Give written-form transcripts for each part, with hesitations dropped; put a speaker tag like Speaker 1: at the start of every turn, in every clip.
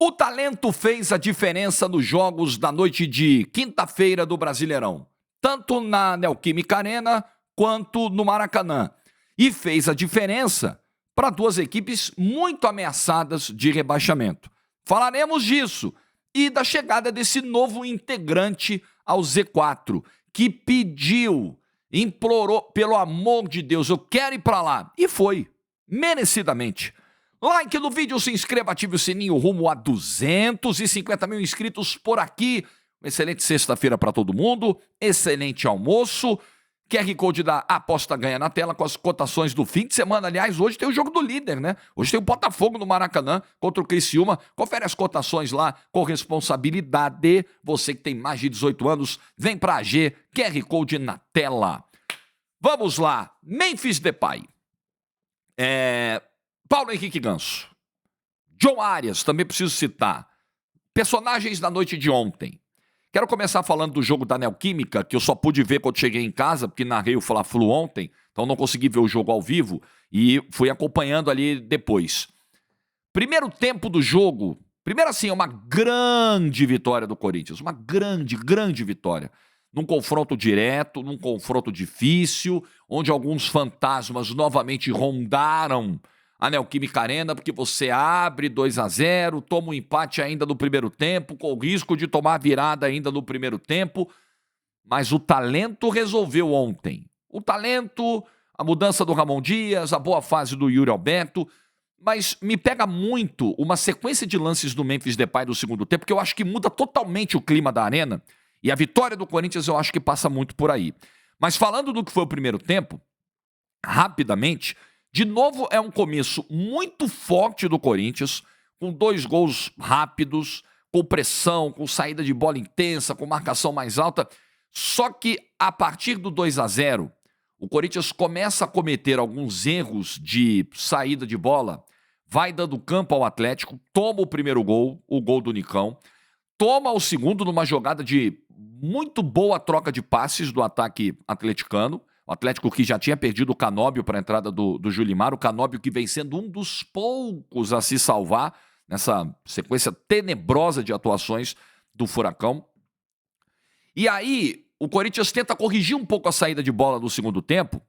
Speaker 1: O talento fez a diferença nos jogos da noite de quinta-feira do Brasileirão, tanto na Neoquímica Arena quanto no Maracanã. E fez a diferença para duas equipes muito ameaçadas de rebaixamento. Falaremos disso e da chegada desse novo integrante ao Z4, que pediu, implorou, pelo amor de Deus, eu quero ir para lá. E foi, merecidamente. Like no vídeo, se inscreva, ative o sininho rumo a 250 mil inscritos por aqui. Uma excelente sexta-feira para todo mundo, excelente almoço. QR Code da Aposta Ganha na tela com as cotações do fim de semana. Aliás, hoje tem o jogo do líder, né? Hoje tem o Botafogo no Maracanã contra o Criciúma. Confere as cotações lá com responsabilidade. Você que tem mais de 18 anos, vem pra AG, QR Code na tela. Vamos lá, Memphis Depay. Paulo Henrique Ganso. John Arias, também preciso citar. Personagens da noite de ontem. Quero começar falando do jogo da Neoquímica, que eu só pude ver quando cheguei em casa, porque narrei o Fla-Flu ontem, então não consegui ver o jogo ao vivo, e fui acompanhando ali depois. Primeiro tempo do jogo, primeiro assim, uma grande vitória do Corinthians, uma grande vitória. Num confronto direto, num confronto difícil, onde alguns fantasmas novamente rondaram a Neoquímica Arena, porque você abre 2-0, toma um empate ainda no primeiro tempo, com o risco de tomar virada ainda no primeiro tempo, mas o talento resolveu ontem. O talento, a mudança do Ramon Dias, a boa fase do Yuri Alberto, mas me pega muito uma sequência de lances do Memphis Depay do segundo tempo, que eu acho que muda totalmente o clima da arena, e a vitória do Corinthians eu acho que passa muito por aí. Mas falando do que foi o primeiro tempo, rapidamente, de novo, é um começo muito forte do Corinthians, com 2 gols rápidos, com pressão, com saída de bola intensa, com marcação mais alta. Só que, a partir do 2-0, o Corinthians começa a cometer alguns erros de saída de bola, vai dando campo ao Atlético, toma o primeiro gol, o gol do Nicão, toma o segundo numa jogada de muito boa troca de passes do ataque atleticano. O Atlético que já tinha perdido o Canóbio para a entrada do Julimar, o Canóbio que vem sendo um dos poucos a se salvar nessa sequência tenebrosa de atuações do Furacão. E aí, o Corinthians tenta corrigir um pouco a saída de bola no segundo tempo,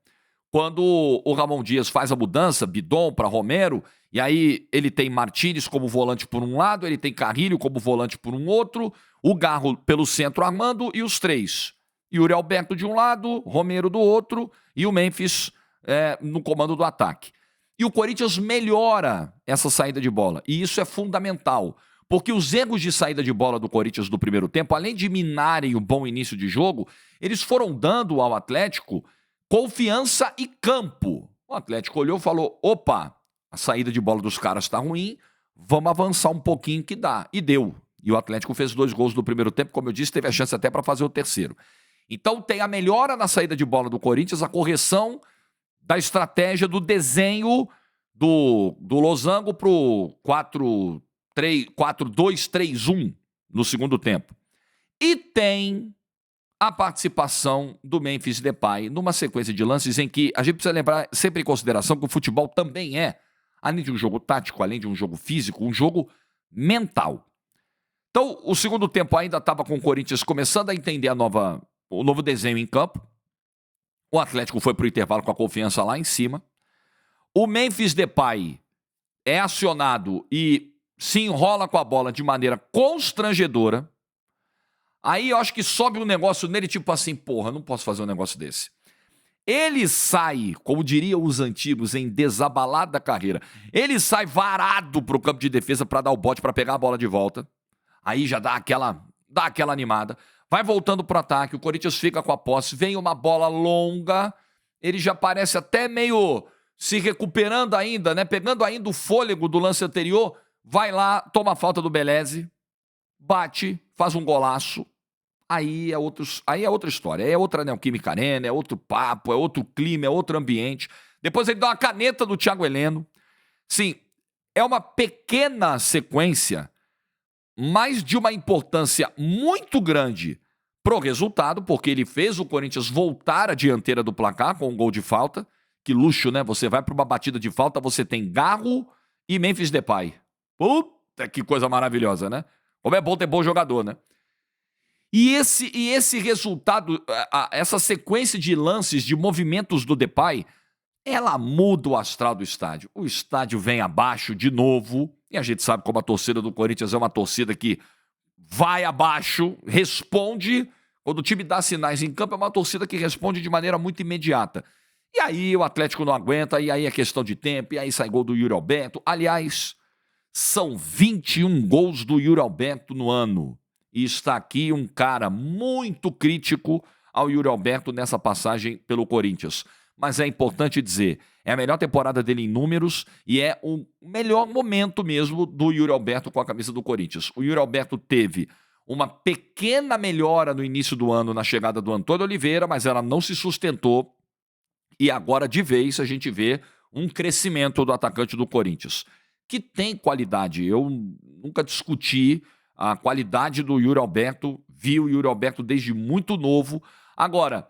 Speaker 1: quando o Ramon Dias faz a mudança, Bidon para Romero, e aí ele tem Martínez como volante por um lado, ele tem Carrilho como volante por um outro, o Garro pelo centro armando e os três. Yuri Alberto de um lado, Romero do outro e o Memphis no comando do ataque. E o Corinthians melhora essa saída de bola. E isso é fundamental, porque os erros de saída de bola do Corinthians do primeiro tempo, além de minarem o bom início de jogo, eles foram dando ao Atlético confiança e campo. O Atlético olhou e falou, opa, a saída de bola dos caras está ruim, vamos avançar um pouquinho que dá. E deu. E o Atlético fez 2 gols no primeiro tempo, como eu disse, teve a chance até para fazer o terceiro. Então tem a melhora na saída de bola do Corinthians, a correção da estratégia do desenho do Losango para o 4-2-3-1 no segundo tempo. E tem a participação do Memphis Depay numa sequência de lances em que a gente precisa levar sempre em consideração que o futebol também é, além de um jogo tático, além de um jogo físico, um jogo mental. Então o segundo tempo ainda estava com o Corinthians começando a entender o novo desenho em campo. O Atlético foi para o intervalo com a confiança lá em cima. O Memphis Depay é acionado e se enrola com a bola de maneira constrangedora. Aí eu acho que sobe um negócio nele tipo assim, porra, não posso fazer um negócio desse. Ele sai, como diriam os antigos, em desabalada carreira. Ele sai varado para o campo de defesa para dar o bote, para pegar a bola de volta. Aí já dá aquela animada. Vai voltando para o ataque, o Corinthians fica com a posse, vem uma bola longa, ele já parece até meio se recuperando ainda, né? Pegando ainda o fôlego do lance anterior, vai lá, toma a falta do Beleze, bate, faz um golaço, aí é outra história, é outra Neoquímica Arena, é outro papo, é outro clima, é outro ambiente. Depois ele dá uma caneta do Thiago Heleno. Sim, é uma pequena sequência, mas de uma importância muito grande pro resultado, porque ele fez o Corinthians voltar à dianteira do placar com um gol de falta. Que luxo, né? Você vai para uma batida de falta, você tem Garro e Memphis Depay. Puta, que coisa maravilhosa, né? Como é bom ter bom jogador, né? E esse resultado, essa sequência de lances, de movimentos do Depay, ela muda o astral do estádio. O estádio vem abaixo de novo, e a gente sabe como a torcida do Corinthians é uma torcida que vai abaixo, responde. Quando o time dá sinais em campo, é uma torcida que responde de maneira muito imediata. E aí o Atlético não aguenta, e aí é questão de tempo, e aí sai gol do Yuri Alberto. Aliás, são 21 gols do Yuri Alberto no ano. E está aqui um cara muito crítico ao Yuri Alberto nessa passagem pelo Corinthians. Mas é importante dizer, é a melhor temporada dele em números e é o melhor momento mesmo do Yuri Alberto com a camisa do Corinthians. O Yuri Alberto teve uma pequena melhora no início do ano na chegada do Antônio Oliveira, mas ela não se sustentou e agora de vez a gente vê um crescimento do atacante do Corinthians, que tem qualidade. Eu nunca discuti a qualidade do Yuri Alberto, vi o Yuri Alberto desde muito novo. Agora,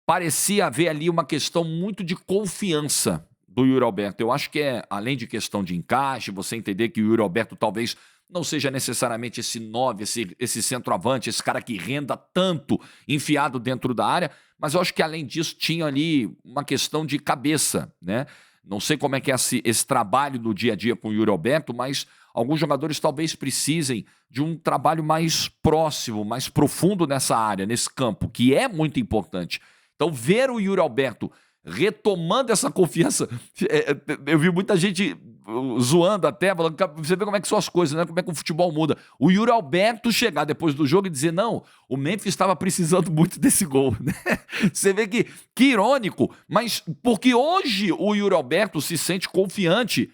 Speaker 1: parecia haver ali uma questão muito de confiança do Yuri Alberto. Eu acho que além de questão de encaixe, você entender que o Yuri Alberto talvez não seja necessariamente esse 9, esse centroavante, esse cara que renda tanto enfiado dentro da área, mas eu acho que além disso tinha ali uma questão de cabeça, né? Não sei como é que é esse trabalho no dia a dia com o Yuri Alberto, mas alguns jogadores talvez precisem de um trabalho mais próximo, mais profundo nessa área, nesse campo, que é muito importante. Então, ver o Yuri Alberto retomando essa confiança, eu vi muita gente zoando até, falando, você vê como é que são as coisas, né? Como é que o futebol muda. O Yuri Alberto chegar depois do jogo e dizer, não, o Memphis estava precisando muito desse gol, né? Você vê que irônico, mas porque hoje o Yuri Alberto se sente confiante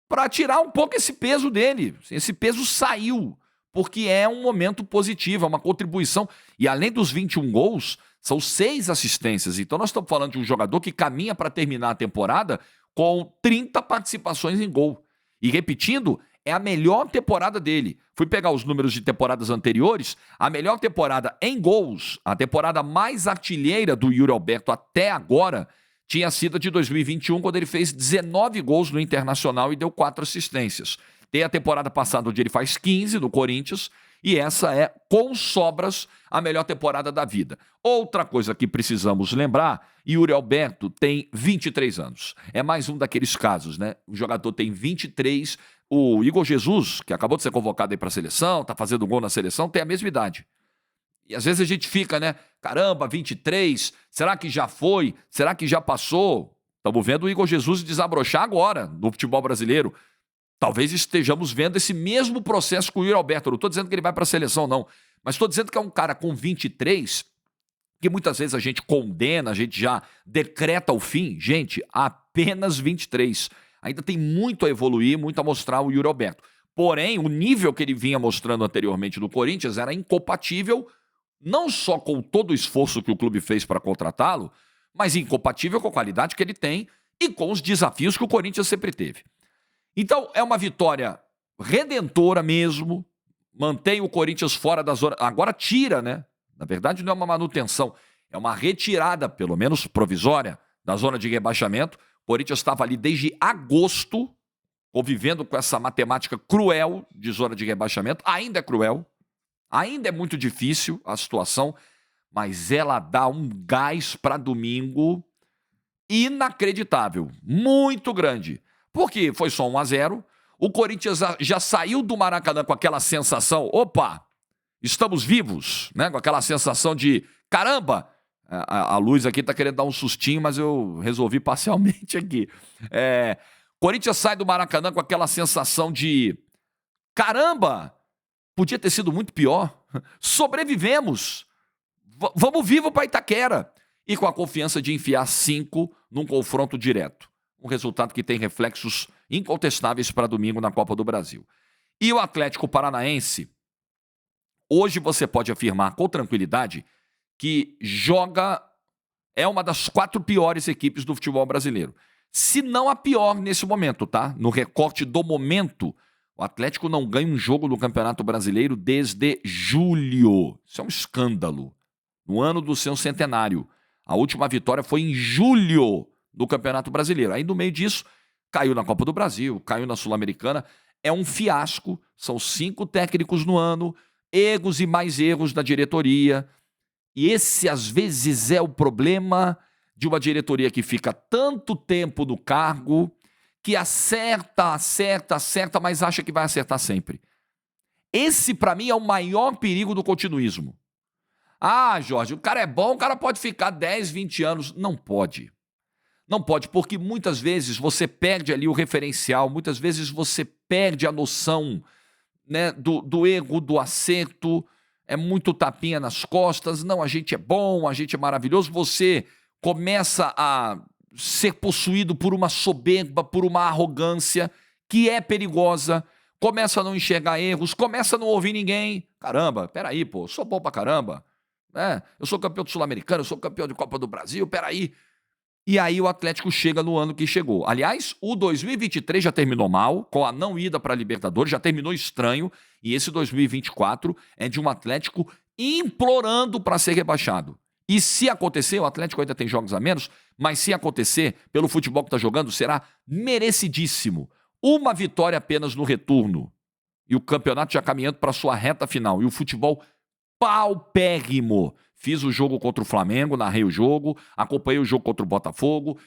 Speaker 1: para tirar um pouco esse peso dele. Esse peso saiu, porque é um momento positivo, é uma contribuição. E além dos 21 gols, são 6 assistências. Então nós estamos falando de um jogador que caminha para terminar a temporada com 30 participações em gol. E repetindo, é a melhor temporada dele. Fui pegar os números de temporadas anteriores, a melhor temporada em gols, a temporada mais artilheira do Yuri Alberto até agora, tinha sido a de 2021, quando ele fez 19 gols no Internacional e deu 4 assistências. Tem a temporada passada onde ele faz 15 no Corinthians, e essa é, com sobras, a melhor temporada da vida. Outra coisa que precisamos lembrar, Yuri Alberto tem 23 anos. É mais um daqueles casos, né? O jogador tem 23, o Igor Jesus, que acabou de ser convocado aí para a seleção, tá fazendo gol na seleção, tem a mesma idade. E às vezes a gente fica, né? Caramba, 23, será que já foi? Será que já passou? Estamos vendo o Igor Jesus desabrochar agora no futebol brasileiro. Talvez estejamos vendo esse mesmo processo com o Yuri Alberto. Eu não estou dizendo que ele vai para a seleção, não. Mas estou dizendo que é um cara com 23, que muitas vezes a gente condena, a gente já decreta o fim. Gente, apenas 23. Ainda tem muito a evoluir, muito a mostrar o Yuri Alberto. Porém, o nível que ele vinha mostrando anteriormente no Corinthians era incompatível, não só com todo o esforço que o clube fez para contratá-lo, mas incompatível com a qualidade que ele tem e com os desafios que o Corinthians sempre teve. Então, é uma vitória redentora mesmo, mantém o Corinthians fora da zona, agora tira, né? Na verdade, não é uma manutenção, é uma retirada, pelo menos provisória, da zona de rebaixamento. O Corinthians estava ali desde agosto, convivendo com essa matemática cruel de zona de rebaixamento, ainda é cruel, ainda é muito difícil a situação, mas ela dá um gás para domingo inacreditável, muito grande. Porque foi só 1-0, o Corinthians já saiu do Maracanã com aquela sensação, opa, estamos vivos, né? Com aquela sensação de, caramba, a luz aqui está querendo dar um sustinho, mas eu resolvi parcialmente aqui. Corinthians sai do Maracanã com aquela sensação de, caramba, podia ter sido muito pior, sobrevivemos, vamos vivo para Itaquera. E com a confiança de enfiar 5 num confronto direto. Um resultado que tem reflexos incontestáveis para domingo na Copa do Brasil. E o Atlético Paranaense, hoje você pode afirmar com tranquilidade que é uma das 4 piores equipes do futebol brasileiro. Se não a pior nesse momento, tá? No recorte do momento, o Atlético não ganha um jogo no Campeonato Brasileiro desde julho. Isso é um escândalo. No ano do seu centenário. A última vitória foi em julho do Campeonato Brasileiro. Aí, no meio disso, caiu na Copa do Brasil, caiu na Sul-Americana. É um fiasco, são 5 técnicos no ano, erros e mais erros da diretoria. E esse, às vezes, é o problema de uma diretoria que fica tanto tempo no cargo, que acerta, mas acha que vai acertar sempre. Esse, para mim, é o maior perigo do continuismo. Ah, Jorge, o cara é bom, o cara pode ficar 10, 20 anos. Não pode. Não pode, porque muitas vezes você perde ali o referencial, muitas vezes você perde a noção, né, do erro, do acerto, é muito tapinha nas costas, não, a gente é bom, a gente é maravilhoso, você começa a ser possuído por uma soberba, por uma arrogância que é perigosa, começa a não enxergar erros, começa a não ouvir ninguém. Caramba, peraí, pô, eu sou bom pra caramba, né? Eu sou campeão do Sul-Americano, eu sou campeão de Copa do Brasil, peraí. E aí o Atlético chega no ano que chegou. Aliás, o 2023 já terminou mal, com a não ida para a Libertadores, já terminou estranho, e esse 2024 é de um Atlético implorando para ser rebaixado. E se acontecer, o Atlético ainda tem jogos a menos, mas se acontecer, pelo futebol que está jogando, será merecidíssimo. Uma vitória apenas no retorno. E o campeonato já caminhando para sua reta final. E o futebol paupérrimo. Fiz o jogo contra o Flamengo, narrei o jogo, acompanhei o jogo contra o Botafogo,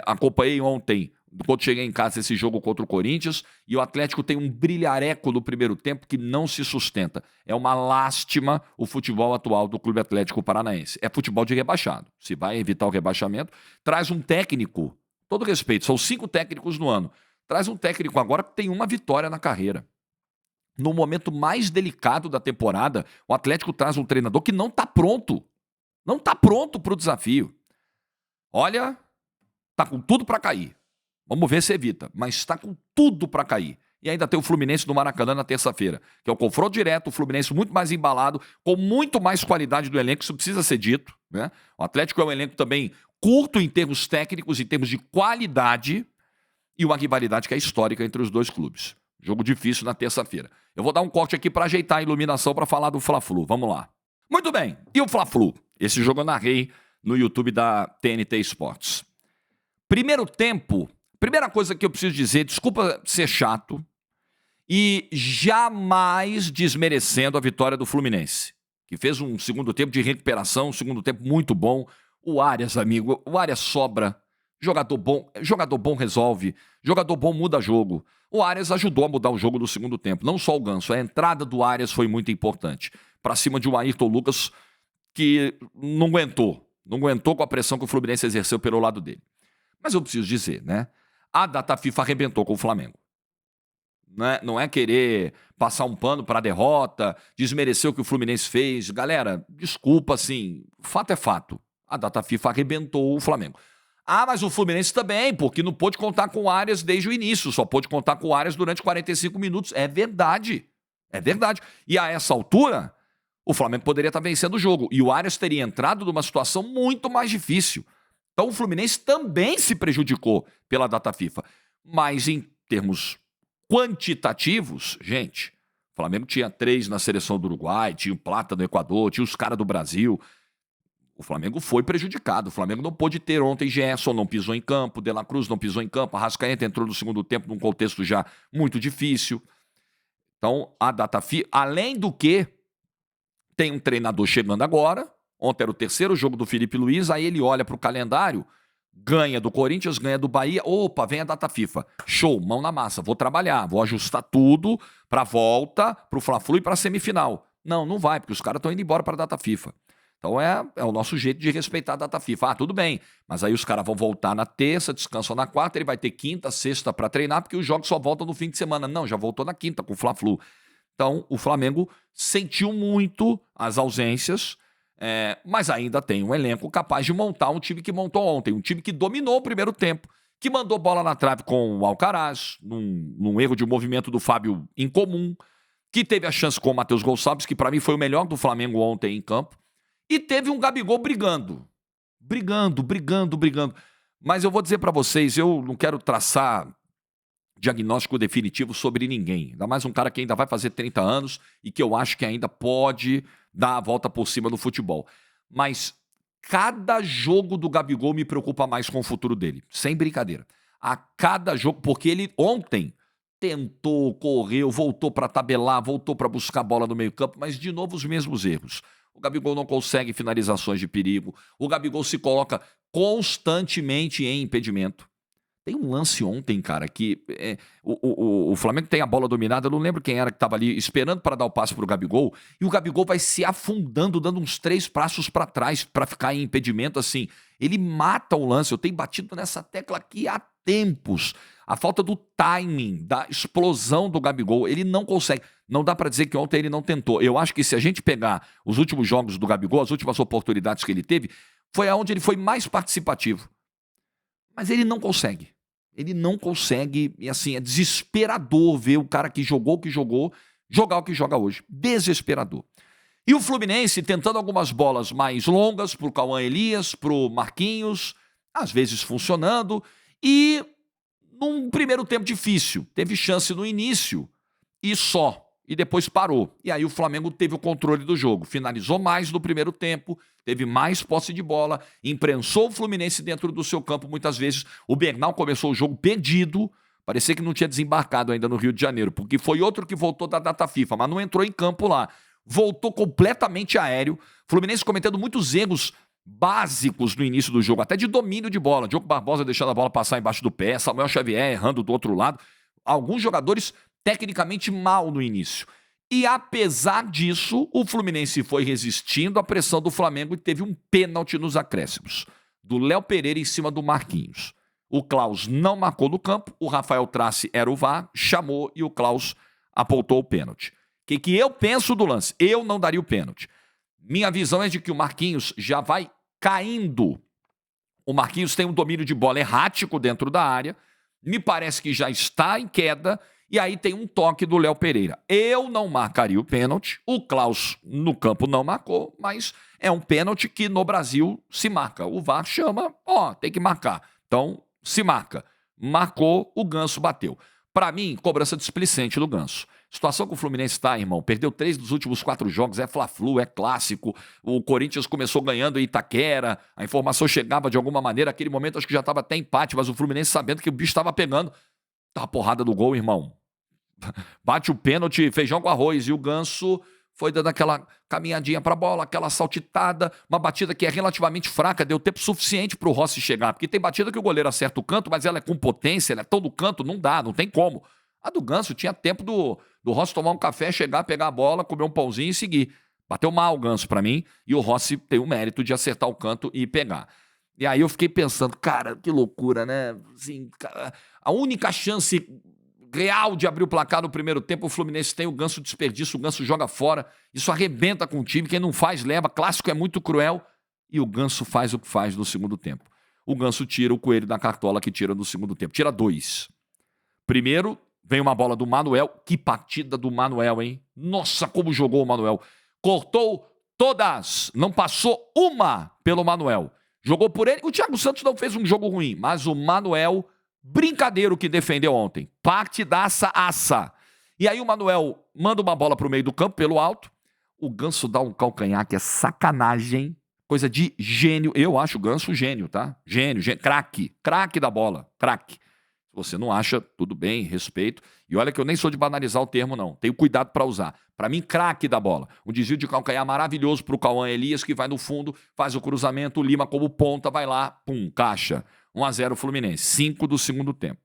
Speaker 1: acompanhei ontem, quando cheguei em casa, esse jogo contra o Corinthians, e o Atlético tem um brilhareco no primeiro tempo que não se sustenta. É uma lástima o futebol atual do Clube Atlético Paranaense. É futebol de rebaixado. Se vai evitar o rebaixamento, traz um técnico, todo respeito, são 5 técnicos no ano, traz um técnico agora que tem uma vitória na carreira. No momento mais delicado da temporada, o Atlético traz um treinador que não está pronto. Não está pronto para o desafio. Olha, está com tudo para cair. Vamos ver se evita, mas está com tudo para cair. E ainda tem o Fluminense no Maracanã na terça-feira, que é o confronto direto, o Fluminense muito mais embalado, com muito mais qualidade do elenco, isso precisa ser dito, né? O Atlético é um elenco também curto em termos técnicos, em termos de qualidade, e uma rivalidade que é histórica entre os dois clubes. Jogo difícil na terça-feira. Eu vou dar um corte aqui para ajeitar a iluminação para falar do Fla-Flu. Vamos lá. Muito bem. E o Fla-Flu? Esse jogo eu narrei no YouTube da TNT Sports. Primeiro tempo, primeira coisa que eu preciso dizer, desculpa ser chato, e jamais desmerecendo a vitória do Fluminense, que fez um segundo tempo de recuperação, um segundo tempo muito bom. O Arias, amigo, o Arias sobra. Jogador bom resolve, jogador bom muda jogo. O Arias ajudou a mudar o jogo no segundo tempo, não só o Ganso, a entrada do Arias foi muito importante. Para cima de um Ayrton Lucas que não aguentou com a pressão que o Fluminense exerceu pelo lado dele. Mas eu preciso dizer, né? A data FIFA arrebentou com o Flamengo. Não é querer passar um pano para a derrota, desmerecer o que o Fluminense fez. Galera, desculpa, assim, fato é fato. A data FIFA arrebentou o Flamengo. Ah, mas o Fluminense também, porque não pôde contar com o Arias desde o início, só pôde contar com o Arias durante 45 minutos. É verdade. É verdade. E a essa altura, o Flamengo poderia estar vencendo o jogo. E o Arias teria entrado numa situação muito mais difícil. Então o Fluminense também se prejudicou pela data FIFA. Mas em termos quantitativos, gente, o Flamengo tinha 3 na seleção do Uruguai, tinha o Plata do Equador, tinha os caras do Brasil. O Flamengo foi prejudicado. O Flamengo não pôde ter ontem. Gerson não pisou em campo, De La Cruz não pisou em campo, Arrascaeta entrou no segundo tempo num contexto já muito difícil. Então, a data FIFA, além do que, tem um treinador chegando agora. Ontem era o terceiro jogo do Felipe Luiz, aí ele olha para o calendário, ganha do Corinthians, ganha do Bahia. Opa, vem a data FIFA. Show, mão na massa, vou trabalhar, vou ajustar tudo para a volta, para o Fla-Flu e para a semifinal. Não vai, porque os caras estão indo embora para a data FIFA. Então é o nosso jeito de respeitar a data FIFA. Ah, tudo bem, mas aí os caras vão voltar na terça, descansam na quarta, ele vai ter quinta, sexta para treinar, porque os jogos só voltam no fim de semana. Não, já voltou na quinta com o Fla-Flu. Então o Flamengo sentiu muito as ausências, mas ainda tem um elenco capaz de montar um time que montou ontem, um time que dominou o primeiro tempo, que mandou bola na trave com o Alcaraz, num erro de movimento do Fábio incomum, que teve a chance com o Matheus Gonçalves, que para mim foi o melhor do Flamengo ontem em campo. E teve um Gabigol brigando. Mas eu vou dizer para vocês, eu não quero traçar diagnóstico definitivo sobre ninguém. Ainda mais um cara que ainda vai fazer 30 anos e que eu acho que ainda pode dar a volta por cima do futebol. Mas cada jogo do Gabigol me preocupa mais com o futuro dele. Sem brincadeira. A cada jogo, porque ele ontem tentou, correu, voltou para tabelar, voltou para buscar a bola no meio-campo, mas de novo os mesmos erros. O Gabigol não consegue finalizações de perigo. O Gabigol se coloca constantemente em impedimento. Tem um lance ontem, cara, que o Flamengo tem a bola dominada, eu não lembro quem era que estava ali esperando para dar o passe para o Gabigol, e o Gabigol vai se afundando, dando uns 3 passos para trás para ficar em impedimento, assim. Ele mata o lance, eu tenho batido nessa tecla aqui há tempos. A falta do timing, da explosão do Gabigol, ele não consegue. Não dá para dizer que ontem ele não tentou. Eu acho que se a gente pegar os últimos jogos do Gabigol, as últimas oportunidades que ele teve, foi aonde ele foi mais participativo. Mas ele não consegue. Ele não consegue, e assim, é desesperador ver o cara que jogou, jogar o que joga hoje. Desesperador. E o Fluminense tentando algumas bolas mais longas pro Cauã Elias, pro Marquinhos, às vezes funcionando, e num primeiro tempo difícil. Teve chance no início e só. E depois parou. E aí o Flamengo teve o controle do jogo. Finalizou mais no primeiro tempo, teve mais posse de bola, imprensou o Fluminense dentro do seu campo muitas vezes. O Bernal começou o jogo perdido, parecia que não tinha desembarcado ainda no Rio de Janeiro, porque foi outro que voltou da data FIFA, mas não entrou em campo lá. Voltou completamente aéreo. Fluminense cometendo muitos erros básicos no início do jogo, até de domínio de bola. Diogo Barbosa deixando a bola passar embaixo do pé, Samuel Xavier errando do outro lado. Alguns jogadores tecnicamente mal no início. E apesar disso, o Fluminense foi resistindo à pressão do Flamengo e teve um pênalti nos acréscimos, do Léo Pereira em cima do Marquinhos. O Klaus não marcou no campo, o Rafael Trace era o VAR, chamou e o Klaus apontou o pênalti. O que eu penso do lance? Eu não daria o pênalti. Minha visão é de que o Marquinhos já vai caindo. O Marquinhos tem um domínio de bola errático dentro da área, me parece que já está em queda. E aí tem um toque do Léo Pereira. Eu não marcaria o pênalti, o Klaus no campo não marcou, mas é um pênalti que no Brasil se marca. O VAR chama, tem que marcar. Então, se marca. Marcou, o Ganso bateu. Para mim, cobrança displicente do Ganso. Situação que o Fluminense está, irmão. Perdeu 3 dos últimos 4 jogos, é Fla-Flu, é clássico. O Corinthians começou ganhando em Itaquera, a informação chegava de alguma maneira, naquele momento acho que já estava até empate, mas o Fluminense sabendo que o bicho estava pegando. Tá a porrada do gol, irmão. Bate o pênalti, feijão com arroz. E o Ganso foi dando aquela caminhadinha pra bola, aquela saltitada, uma batida que é relativamente fraca, deu tempo suficiente pro Rossi chegar. Porque tem batida que o goleiro acerta o canto, mas ela é com potência, ela é tão do canto, não dá, não tem como. A do Ganso tinha tempo do Rossi tomar um café, chegar, pegar a bola, comer um pãozinho e seguir. Bateu mal o Ganso pra mim, e o Rossi tem o mérito de acertar o canto e pegar. E aí eu fiquei pensando, cara, que loucura, né? Assim, cara, a única chance real de abrir o placar no primeiro tempo, o Fluminense tem, o Ganso desperdiça, o Ganso joga fora, isso arrebenta com o time, quem não faz leva, clássico é muito cruel, e o Ganso faz o que faz no segundo tempo. O Ganso tira o coelho da cartola que tira no segundo tempo, tira 2. Primeiro, vem uma bola do Manuel, que partida do Manuel, hein? Nossa, como jogou o Manuel. Cortou todas, não passou uma pelo Manuel. Jogou por ele. O Thiago Santos não fez um jogo ruim, mas o Manuel, brincadeiro que defendeu ontem. Partidaça-aça. E aí o Manuel manda uma bola pro meio do campo, pelo alto. O Ganso dá um calcanhar que é sacanagem. Coisa de gênio. Eu acho o Ganso gênio, tá? Gênio, craque. Craque da bola. Craque. Se você não acha, tudo bem, respeito. E olha que eu nem sou de banalizar o termo, não. Tenho cuidado para usar. Para mim, craque da bola. Um desvio de calcanhar maravilhoso pro Cauã Elias, que vai no fundo, faz o cruzamento, o Lima como ponta, vai lá, pum, caixa. 1-0 Fluminense. 5 do segundo tempo.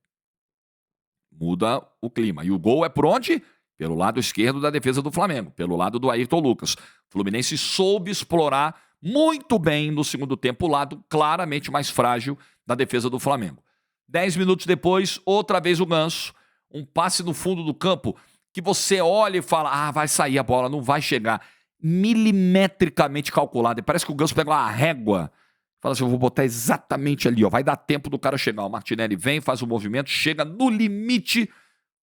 Speaker 1: Muda o clima. E o gol é por onde? Pelo lado esquerdo da defesa do Flamengo. Pelo lado do Ayrton Lucas. O Fluminense soube explorar muito bem no segundo tempo o lado claramente mais frágil da defesa do Flamengo. 10 minutos depois, outra vez o Ganso. Um passe no fundo do campo que você olha e fala, vai sair a bola, não vai chegar. Milimetricamente calculado. E parece que o Ganso pega uma régua. Fala assim, eu vou botar exatamente ali, ó. Vai dar tempo do cara chegar. O Martinelli vem, faz o movimento, chega no limite,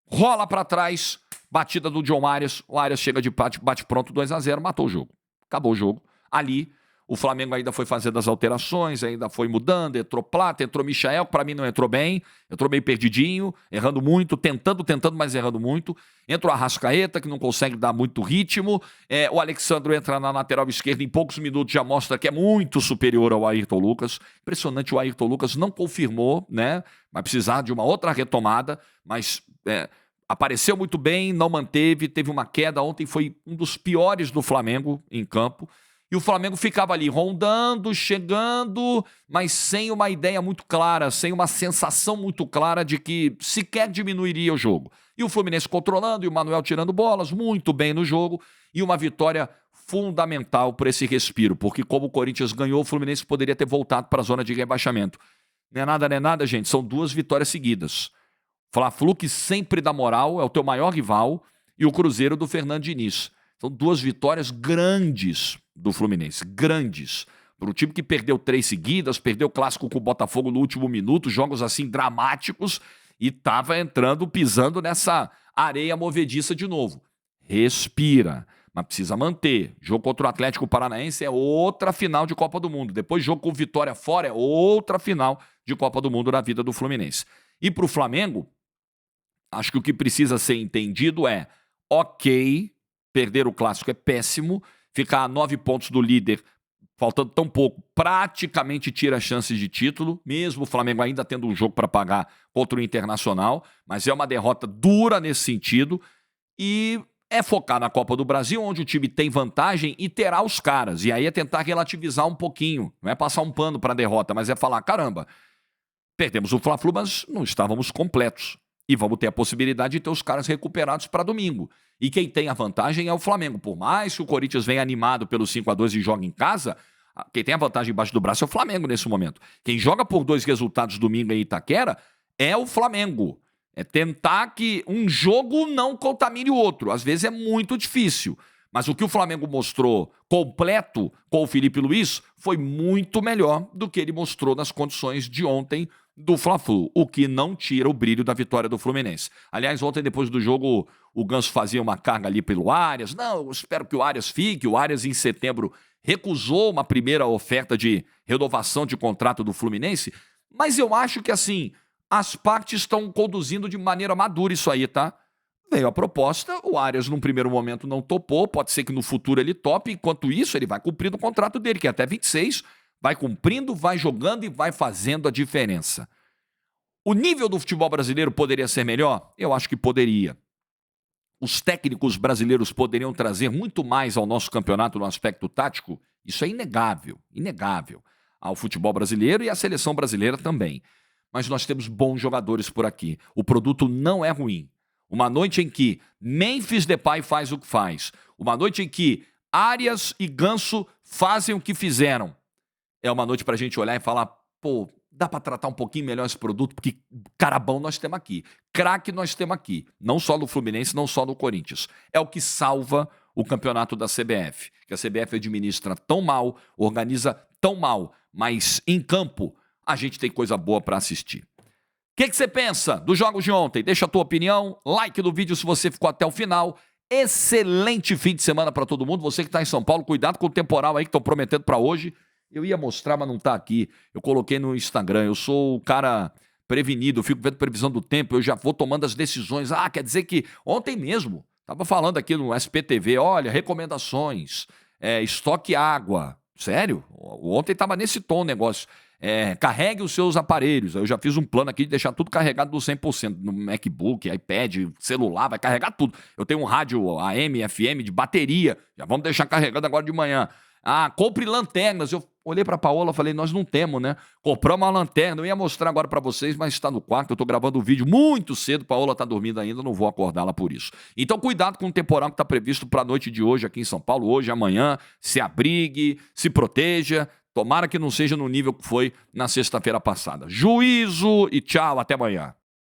Speaker 1: rola pra trás, batida do John Arias. O Arias chega de bate pronto, 2-0, matou o jogo. Acabou o jogo. Ali, o Flamengo ainda foi fazendo as alterações, ainda foi mudando, entrou Plata, entrou Michael, que pra mim não entrou bem, entrou meio perdidinho, errando muito, tentando, mas errando muito. Entra o Arrascaeta, que não consegue dar muito ritmo. O Alexandre entra na lateral esquerda, em poucos minutos já mostra que é muito superior ao Ayrton Lucas. Impressionante, o Ayrton Lucas não confirmou, né? Vai precisar de uma outra retomada, mas apareceu muito bem, não manteve, teve uma queda. Ontem foi um dos piores do Flamengo em campo. E o Flamengo ficava ali rondando, chegando, mas sem uma ideia muito clara, sem uma sensação muito clara de que sequer diminuiria o jogo. E o Fluminense controlando e o Manuel tirando bolas, muito bem no jogo. E uma vitória fundamental para esse respiro, porque como o Corinthians ganhou, o Fluminense poderia ter voltado para a zona de rebaixamento. Não é nada, gente. São 2 vitórias seguidas. Fla-Flu, que sempre dá moral, é o teu maior rival, e o Cruzeiro do Fernando Diniz. São 2 vitórias grandes do Fluminense, grandes. Para um time que perdeu 3 seguidas, perdeu o clássico com o Botafogo no último minuto, jogos assim dramáticos, e estava entrando, pisando nessa areia movediça de novo. Respira, mas precisa manter. Jogo contra o Atlético Paranaense é outra final de Copa do Mundo. Depois jogo com Vitória fora é outra final de Copa do Mundo na vida do Fluminense. E para o Flamengo, acho que o que precisa ser entendido é, ok, perder o clássico é péssimo, ficar a 9 pontos do líder, faltando tão pouco, praticamente tira as chances de título, mesmo o Flamengo ainda tendo um jogo para pagar contra o Internacional, mas é uma derrota dura nesse sentido, e é focar na Copa do Brasil, onde o time tem vantagem e terá os caras, e aí é tentar relativizar um pouquinho, não é passar um pano para a derrota, mas é falar, caramba, perdemos o Fla-Flu, mas não estávamos completos. E vamos ter a possibilidade de ter os caras recuperados para domingo. E quem tem a vantagem é o Flamengo. Por mais que o Corinthians venha animado pelo 5-2 e joga em casa, quem tem a vantagem embaixo do braço é o Flamengo nesse momento. Quem joga por 2 resultados domingo em Itaquera é o Flamengo. É tentar que um jogo não contamine o outro. Às vezes é muito difícil. Mas o que o Flamengo mostrou completo com o Felipe Luiz foi muito melhor do que ele mostrou nas condições de ontem do Fla-Flu, o que não tira o brilho da vitória do Fluminense. Aliás, ontem, depois do jogo, o Ganso fazia uma carga ali pelo Arias. Não, eu espero que o Arias fique. O Arias, em setembro, recusou uma primeira oferta de renovação de contrato do Fluminense. Mas eu acho que, assim, as partes estão conduzindo de maneira madura isso aí, tá? Veio a proposta, o Arias, num primeiro momento, não topou. Pode ser que no futuro ele tope. Enquanto isso, ele vai cumprindo o contrato dele, que é até 26. Vai cumprindo, vai jogando e vai fazendo a diferença. O nível do futebol brasileiro poderia ser melhor? Eu acho que poderia. Os técnicos brasileiros poderiam trazer muito mais ao nosso campeonato no aspecto tático? Isso é inegável, inegável. Ao futebol brasileiro e à seleção brasileira também. Mas nós temos bons jogadores por aqui. O produto não é ruim. Uma noite em que Memphis Depay faz o que faz. Uma noite em que Arias e Ganso fazem o que fizeram. É uma noite pra gente olhar e falar, pô, dá pra tratar um pouquinho melhor esse produto, porque cara bom nós temos aqui, craque nós temos aqui, não só no Fluminense, não só no Corinthians. É o que salva o campeonato da CBF, que a CBF administra tão mal, organiza tão mal, mas em campo a gente tem coisa boa pra assistir. O que você pensa dos jogos de ontem? Deixa a tua opinião, like no vídeo se você ficou até o final. Excelente fim de semana pra todo mundo. Você que tá em São Paulo, cuidado com o temporal aí que estão prometendo pra hoje. Eu ia mostrar, mas não tá aqui. Eu coloquei no Instagram. Eu sou o cara prevenido, eu fico vendo previsão do tempo, eu já vou tomando as decisões. Ah, quer dizer que ontem mesmo, tava falando aqui no SPTV, olha, recomendações, estoque água. Sério? Ontem tava nesse tom o negócio. Carregue os seus aparelhos. Eu já fiz um plano aqui de deixar tudo carregado do 100%. No MacBook, iPad, celular, vai carregar tudo. Eu tenho um rádio AM, FM de bateria. Já vamos deixar carregando agora de manhã. Ah, compre lanternas. Eu olhei pra Paola e falei, nós não temos, né? Compramos uma lanterna. Eu ia mostrar agora pra vocês, mas está no quarto. Eu tô gravando o vídeo muito cedo. Paola tá dormindo ainda, não vou acordá-la por isso. Então, cuidado com o temporal que tá previsto pra noite de hoje aqui em São Paulo. Hoje, amanhã. Se abrigue, se proteja. Tomara que não seja no nível que foi na sexta-feira passada. Juízo e tchau, até amanhã.